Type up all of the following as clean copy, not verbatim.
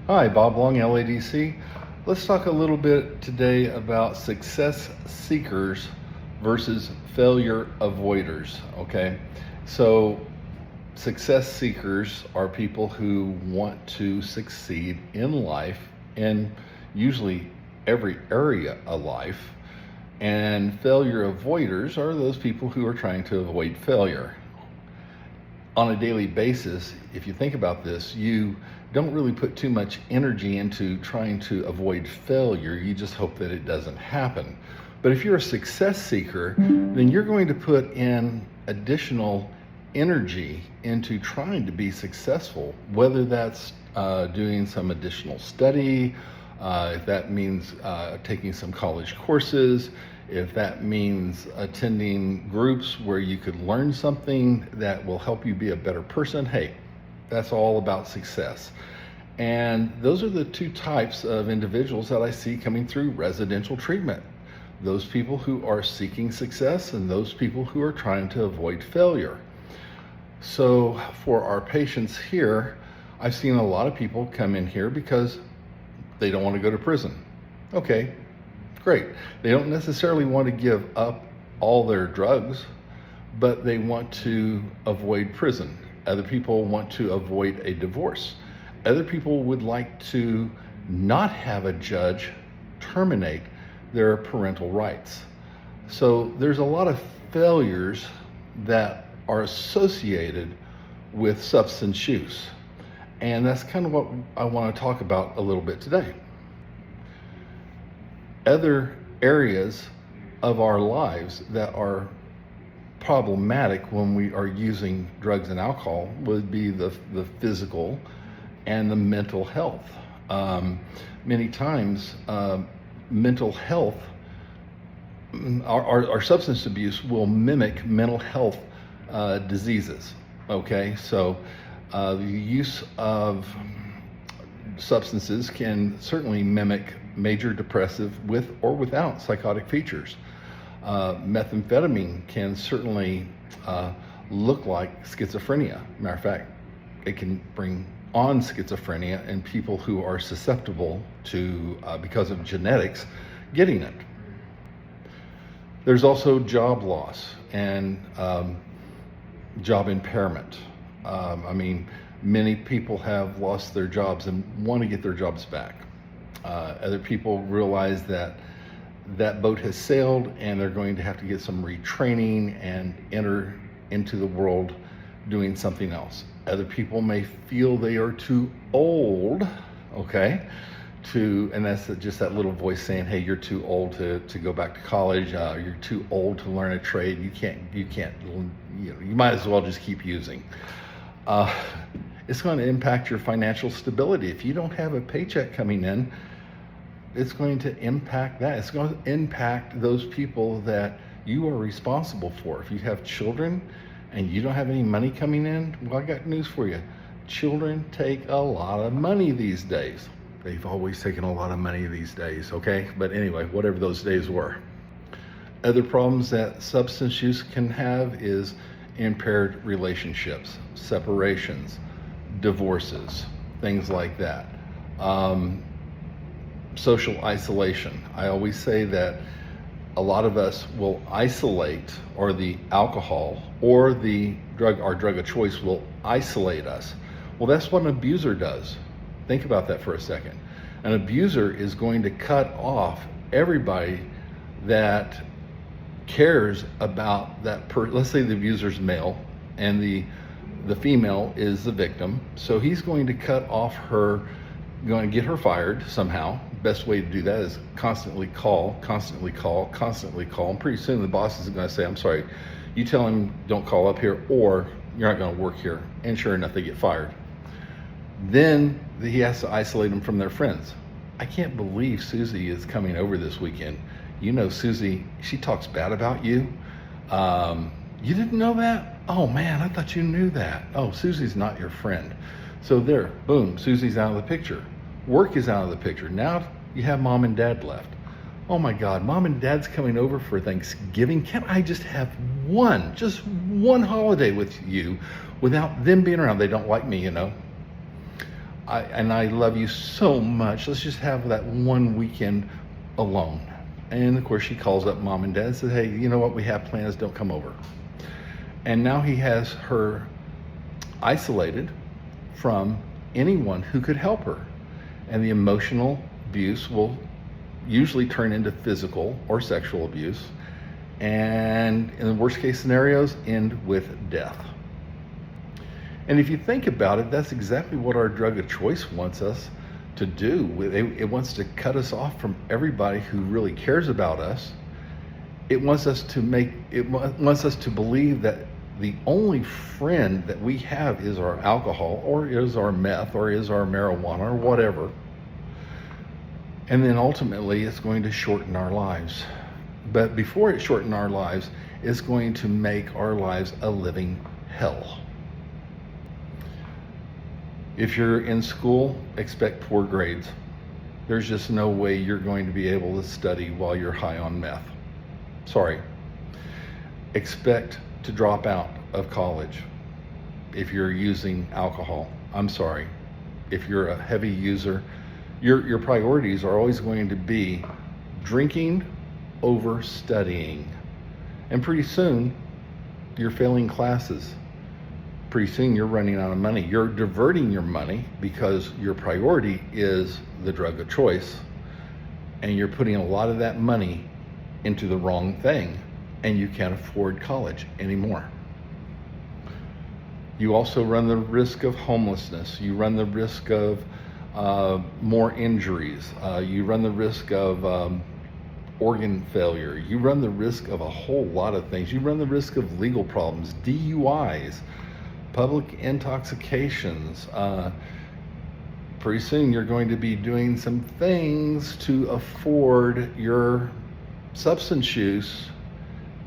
Hi, Bob Long, LADC. Let's talk a little bit today about success seekers versus failure avoiders, okay? So, success seekers are people who want to succeed in life, in usually every area of life. And failure avoiders are those people who are trying to avoid failure. On a daily basis, if you think about this, you don't really put too much energy into trying to avoid failure. You just hope that it doesn't happen. But if you're a success seeker, then you're going to put in additional energy into trying to be successful, whether that's doing some additional study, if that means taking some college courses, if that means attending groups where you could learn something that will help you be a better person. Hey, that's all about success. And those are the two types of individuals that I see coming through residential treatment. Those people who are seeking success and those people who are trying to avoid failure. So for our patients here, I've seen a lot of people come in here because they don't want to go to prison. Okay, great. They don't necessarily want to give up all their drugs, but they want to avoid prison. Other people want to avoid a divorce. Other people would like to not have a judge terminate their parental rights. So there's a lot of failures that are associated with substance use. And that's kind of what I want to talk about a little bit today. Other areas of our lives that are problematic when we are using drugs and alcohol would be the physical and the mental health. Many times, mental health, our substance abuse will mimic mental health diseases. Okay, so the use of substances can certainly mimic major depressive with or without psychotic features. Methamphetamine can certainly look like schizophrenia. Matter of fact, it can bring on schizophrenia in people who are susceptible to, because of genetics, getting it. There's also job loss and job impairment. Many people have lost their jobs and want to get their jobs back. Other people realize that that boat has sailed and they're going to have to get some retraining and enter into the world doing something else. Other people may feel they are too old, okay, and that's just that little voice saying, hey, you're too old to go back to college, you're too old to learn a trade, you might as well just keep using. It's going to impact your financial stability. If you don't have a paycheck coming in, it's going to impact that. It's going to impact those people that you are responsible for. If you have children and you don't have any money coming in, well, I got news for you. Children take a lot of money these days. They've always taken a lot of money these days, okay? But anyway, whatever those days were. Other problems that substance use can have is impaired relationships, separations, divorces, things like that. Social isolation. I always say that a lot of us will isolate, or the alcohol or the drug, our drug of choice will isolate us. Well, that's what an abuser does. Think about that for a second. An abuser is going to cut off everybody that cares about that person. Let's say the abuser's male and the female is the victim. So he's going to cut off her, going to get her fired somehow. Best way to do that is constantly call. And pretty soon the boss is going to say, I'm sorry, you tell him don't call up here or you're not going to work here. And sure enough, they get fired. Then he has to isolate them from their friends. I can't believe Susie is coming over this weekend. You know, Susie, she talks bad about you. You didn't know that? Oh man, I thought you knew that. Oh, Susie's not your friend. So there, boom, Susie's out of the picture. Work is out of the picture. Now you have mom and dad left. Oh my God, mom and dad's coming over for Thanksgiving. Can't I just have just one holiday with you without them being around? They don't like me, you know. I love you so much. Let's just have that one weekend alone. And of course, she calls up mom and dad and says, hey, you know what? We have plans. Don't come over. And now he has her isolated from anyone who could help her. And the emotional abuse will usually turn into physical or sexual abuse. And in the worst case scenarios, end with death. And if you think about it, that's exactly what our drug of choice wants us to do. It wants to cut us off from everybody who really cares about us. It wants us to believe that the only friend that we have is our alcohol, or is our meth, or is our marijuana, or whatever. And then ultimately it's going to shorten our lives. But before it shortens our lives, it's going to make our lives a living hell. If you're in school, expect poor grades. There's just no way you're going to be able to study while you're high on meth. Sorry. Expect to drop out of college if you're using alcohol. I'm sorry. If you're a heavy user, your priorities are always going to be drinking over studying. And pretty soon, you're failing classes. Pretty soon you're running out of money. You're diverting your money because your priority is the drug of choice, and you're putting a lot of that money into the wrong thing, and you can't afford college anymore. You also run the risk of homelessness. You run the risk of more injuries. You run the risk of organ failure. You run the risk of a whole lot of things. You run the risk of legal problems, DUIs, public intoxications. Pretty soon you're going to be doing some things to afford your substance use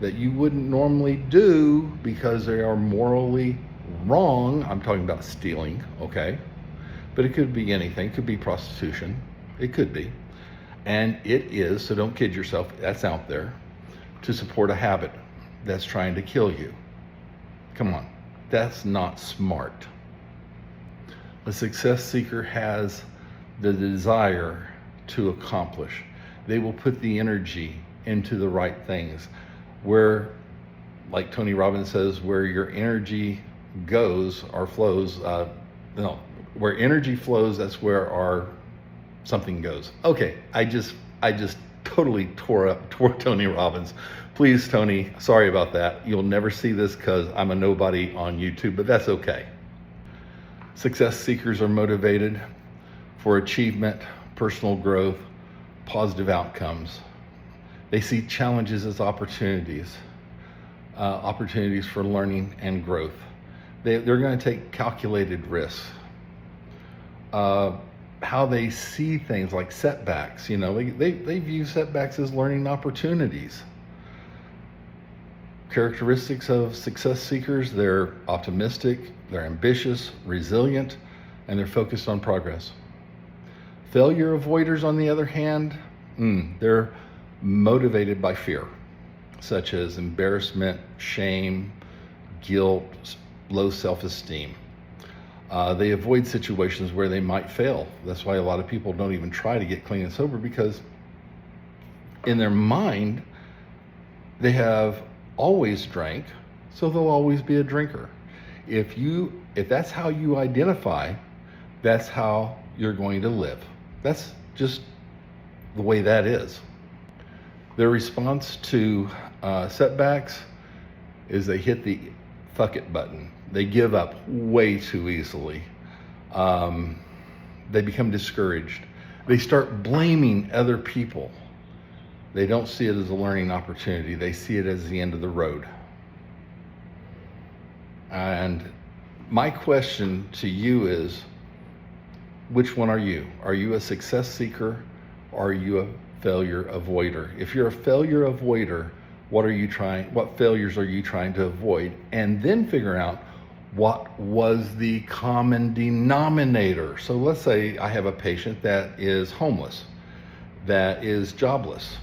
that you wouldn't normally do because they are morally wrong. I'm talking about stealing, okay? But it could be anything. It could be prostitution. It could be. And it is, so don't kid yourself, that's out there, to support a habit that's trying to kill you. Come on. That's not smart. A success seeker has the desire to accomplish. They will put the energy into the right things. Where, like Tony Robbins says, where your energy goes or flows, where energy flows, that's where our something goes. Okay, I just totally tore Tony Robbins. Please, Tony, sorry about that. You'll never see this because I'm a nobody on YouTube, but that's okay. Success seekers are motivated for achievement, personal growth, positive outcomes. They see challenges as opportunities for learning and growth. They're going to take calculated risks. How they see things like setbacks, they view setbacks as learning opportunities. Characteristics of success seekers: they're optimistic, they're ambitious, resilient, and they're focused on progress. Failure avoiders, on the other hand, they're motivated by fear, such as embarrassment, shame, guilt, low self-esteem. They avoid situations where they might fail. That's why a lot of people don't even try to get clean and sober, because in their mind, they have always drank, so they'll always be a drinker. If that's how you identify, that's how you're going to live. That's just the way that is. Their response to setbacks is they hit the fuck it button. They give up way too easily. They become discouraged. They start blaming other people. They don't see it as a learning opportunity. They see it as the end of the road. And my question to you is, which one are you? Are you a success seeker, or are you a failure avoider? If you're a failure avoider, what failures are you trying to avoid? And then figure out what was the common denominator. So let's say I have a patient that is homeless, that is jobless,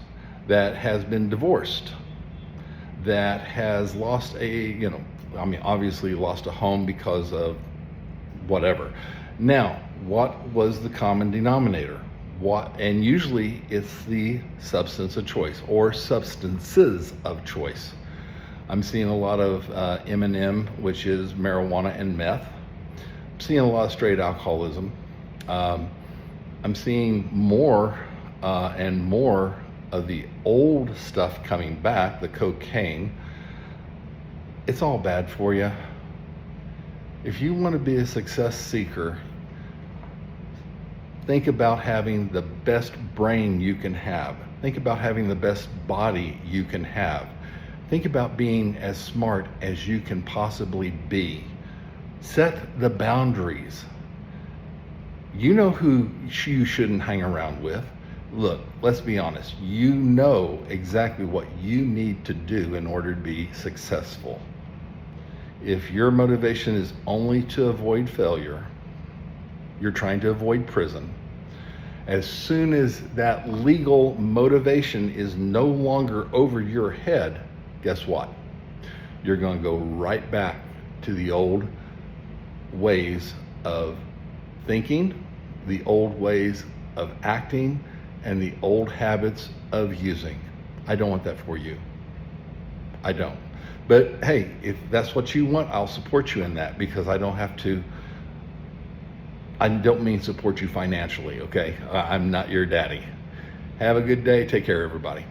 that has been divorced, that has lost obviously lost a home because of whatever. Now, what was the common denominator? And usually it's the substance of choice or substances of choice. I'm seeing a lot of M&M, which is marijuana and meth. I'm seeing a lot of straight alcoholism. I'm seeing more and more of the old stuff coming back, the cocaine. It's all bad for you. If you want to be a success seeker, think about having the best brain you can have. Think about having the best body you can have. Think about being as smart as you can possibly be. Set the boundaries. You know who you shouldn't hang around with. Look, let's be honest. You know exactly what you need to do in order to be successful. If your motivation is only to avoid failure, you're trying to avoid prison. As soon as that legal motivation is no longer over your head, guess what? You're going to go right back to the old ways of thinking, the old ways of acting, and the old habits of using. I don't want that for you. I don't. But hey, if that's what you want, I'll support you in that, because I don't mean support you financially, okay? I'm not your daddy. Have a good day. Take care, everybody.